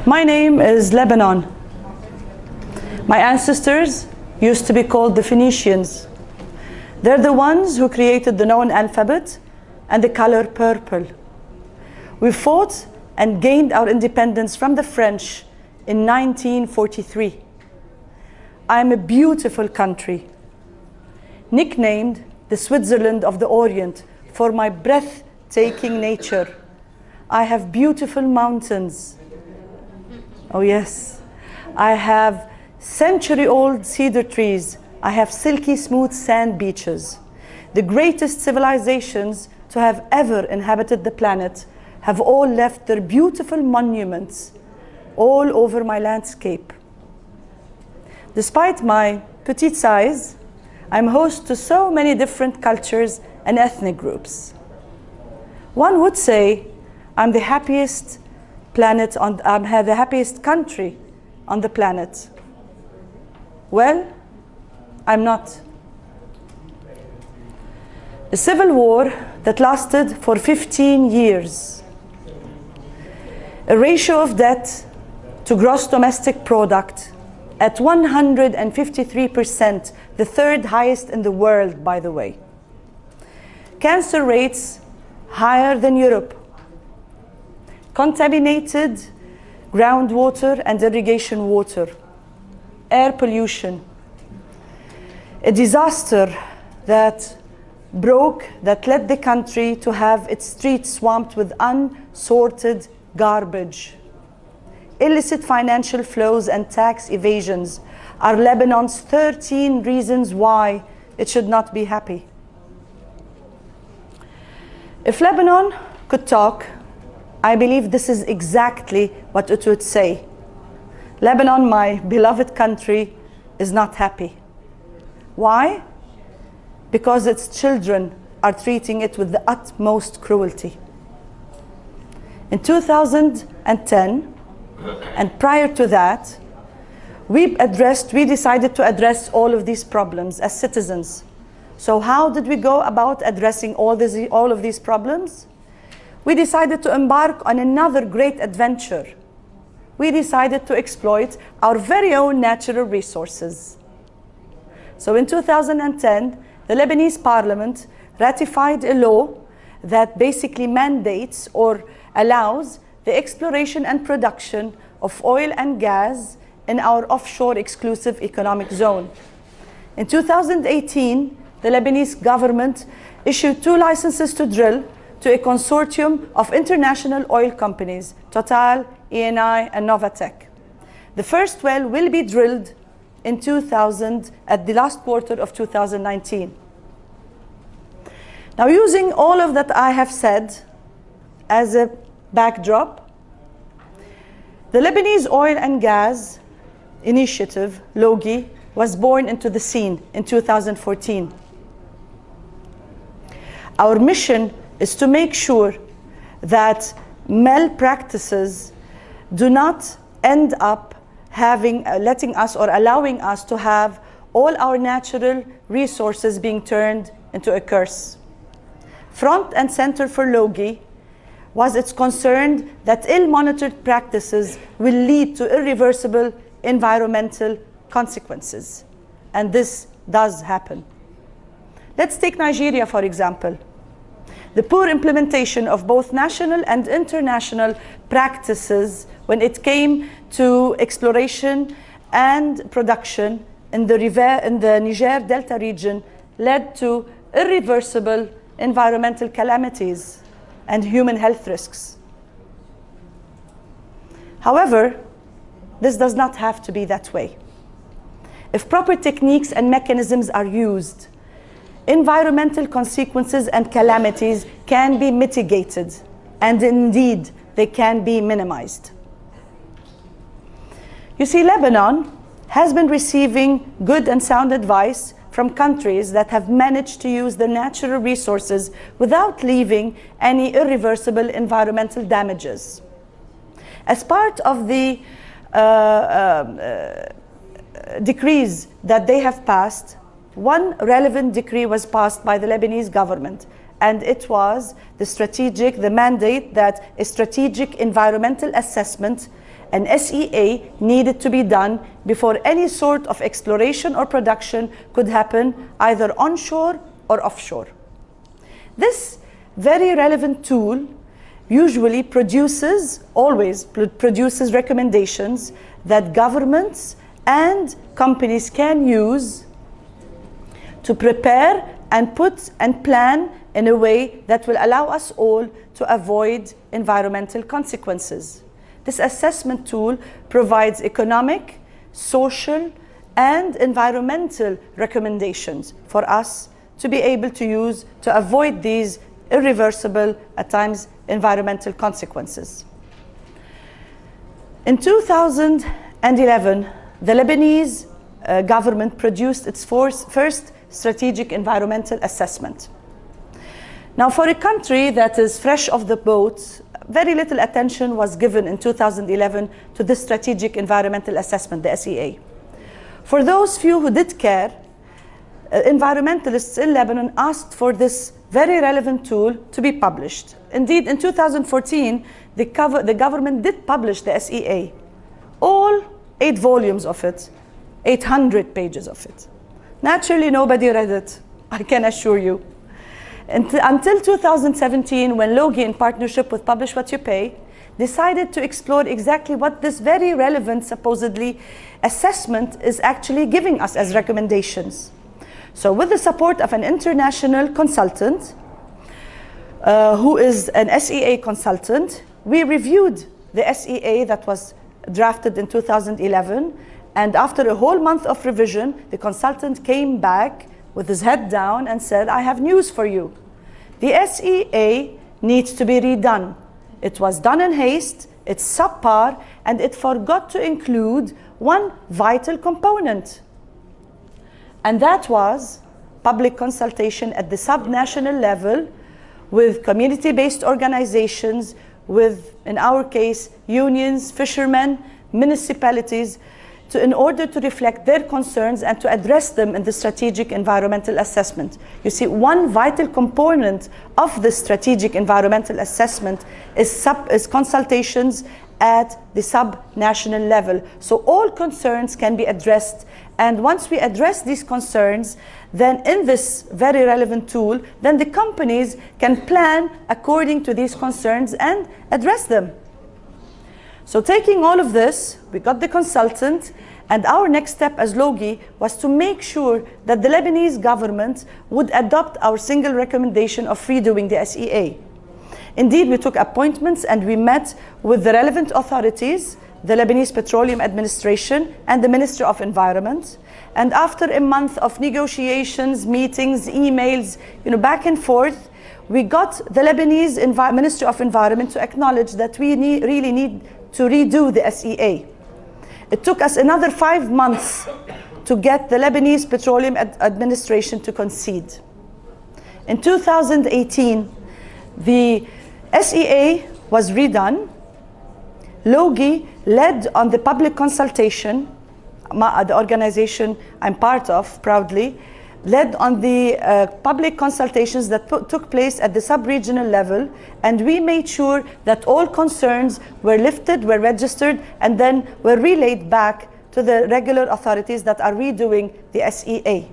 My name is Lebanon. My ancestors used to be called the Phoenicians. They're the ones who created the known alphabet and the color purple. We fought and gained our independence from the French in 1943. I am a beautiful country, nicknamed the Switzerland of the Orient for my breathtaking nature. I have beautiful mountains. Oh yes. I have century-old cedar trees. I have silky smooth sand beaches. The greatest civilizations to have ever inhabited the planet have all left their beautiful monuments all over my landscape. Despite my petite size, I'm host to so many different cultures and ethnic groups. One would say I'm the happiest the happiest country on the planet. Well, I'm not. A civil war that lasted for 15 years. A ratio of debt to gross domestic product at 153%, the third highest in the world, by the way. Cancer rates higher than Europe. Contaminated groundwater and irrigation water. Air pollution. A disaster that led the country to have its streets swamped with unsorted garbage. Illicit financial flows and tax evasions are Lebanon's 13 reasons why it should not be happy. If Lebanon could talk, I believe this is exactly what it would say. Lebanon, my beloved country, is not happy. Why? Because its children are treating it with the utmost cruelty. In 2010, and prior to that, we decided to address all of these problems as citizens. So how did we go about addressing all of these problems? We decided to embark on another great adventure. We decided to exploit our very own natural resources. So in 2010, the Lebanese parliament ratified a law that basically mandates or allows the exploration and production of oil and gas in our offshore exclusive economic zone. In 2018, the Lebanese government issued 2 licenses to drill to a consortium of international oil companies, Total, Eni, and Novatek. The first well will be drilled in at the last quarter of 2019. Now, using all of that I have said as a backdrop, the Lebanese Oil and Gas Initiative, LOGI, was born into the scene in 2014. Our mission is to make sure that malpractices do not end up letting us or allowing us to have all our natural resources being turned into a curse. Front and center for LOGI was its concern that ill-monitored practices will lead to irreversible environmental consequences. And this does happen. Let's take Nigeria, for example. The poor implementation of both national and international practices when it came to exploration and production in the Niger Delta region led to irreversible environmental calamities and human health risks. However, this does not have to be that way. If proper techniques and mechanisms are used, environmental consequences and calamities can be mitigated, and indeed, they can be minimized. You see, Lebanon has been receiving good and sound advice from countries that have managed to use their natural resources without leaving any irreversible environmental damages. As part of the decrees that they have passed, one relevant decree was passed by the Lebanese government, and it was the mandate that a strategic environmental assessment an SEA needed to be done before any sort of exploration or production could happen, either onshore or offshore. This very relevant tool usually always produces recommendations that governments and companies can use to prepare and plan in a way that will allow us all to avoid environmental consequences. This assessment tool provides economic, social, and environmental recommendations for us to be able to use to avoid these irreversible, at times, environmental consequences. In 2011, the Lebanese government produced its first strategic environmental assessment. Now, for a country that is fresh off the boat, very little attention was given in 2011 to this strategic environmental assessment, the SEA. For those few who did care, environmentalists in Lebanon asked for this very relevant tool to be published. Indeed, in 2014, the government did publish the SEA, all 8 volumes of it, 800 pages of it. Naturally, nobody read it, I can assure you. Until 2017, when LOGI, in partnership with Publish What You Pay, decided to explore exactly what this very relevant, supposedly, assessment is actually giving us as recommendations. So with the support of an international consultant, who is an SEA consultant, we reviewed the SEA that was drafted in 2011, and after a whole month of revision, the consultant came back with his head down and said, I have news for you. The SEA needs to be redone. It was done in haste, it's subpar, and it forgot to include one vital component. And that was public consultation at the subnational level with community-based organizations, with, in our case, unions, fishermen, municipalities, in order to reflect their concerns and to address them in the strategic environmental assessment. You see, one vital component of the strategic environmental assessment is consultations at the subnational level. So all concerns can be addressed, and once we address these concerns, then in this very relevant tool, then the companies can plan according to these concerns and address them. So taking all of this, we got the consultant, and our next step as LOGI was to make sure that the Lebanese government would adopt our single recommendation of redoing the SEA. Indeed, we took appointments and we met with the relevant authorities, the Lebanese Petroleum Administration and the Ministry of Environment. And after a month of negotiations, meetings, emails, back and forth, we got the Lebanese Ministry of Environment to acknowledge that we really need to redo the SEA. It took us another 5 months to get the Lebanese Petroleum Administration to concede. In 2018, the SEA was redone. LOGI led on the public consultation, the organization I'm part of proudly, led on the public consultations that took place at the sub-regional level, and we made sure that all concerns were lifted, were registered, and then were relayed back to the regular authorities that are redoing the SEA.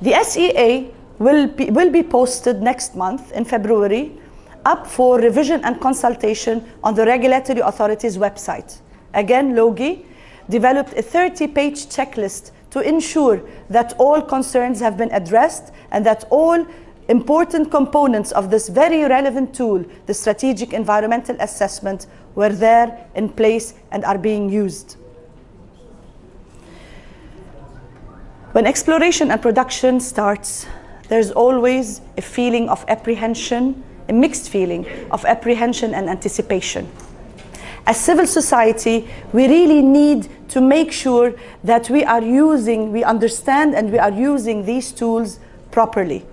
The SEA will be posted next month in February, up for revision and consultation on the regulatory authority's website. Again, LOGI developed a 30-page checklist to ensure that all concerns have been addressed and that all important components of this very relevant tool, the strategic environmental assessment, were there in place and are being used. When exploration and production starts, there's always a feeling of apprehension, a mixed feeling of apprehension and anticipation. As civil society, we really need to make sure that we understand and we are using these tools properly.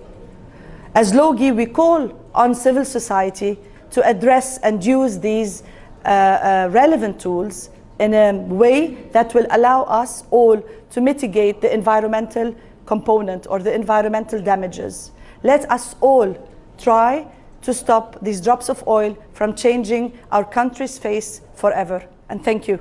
As LOGI, we call on civil society to address and use these relevant tools in a way that will allow us all to mitigate the environmental component or the environmental damages. Let us all try to stop these drops of oil from changing our country's face forever. And thank you.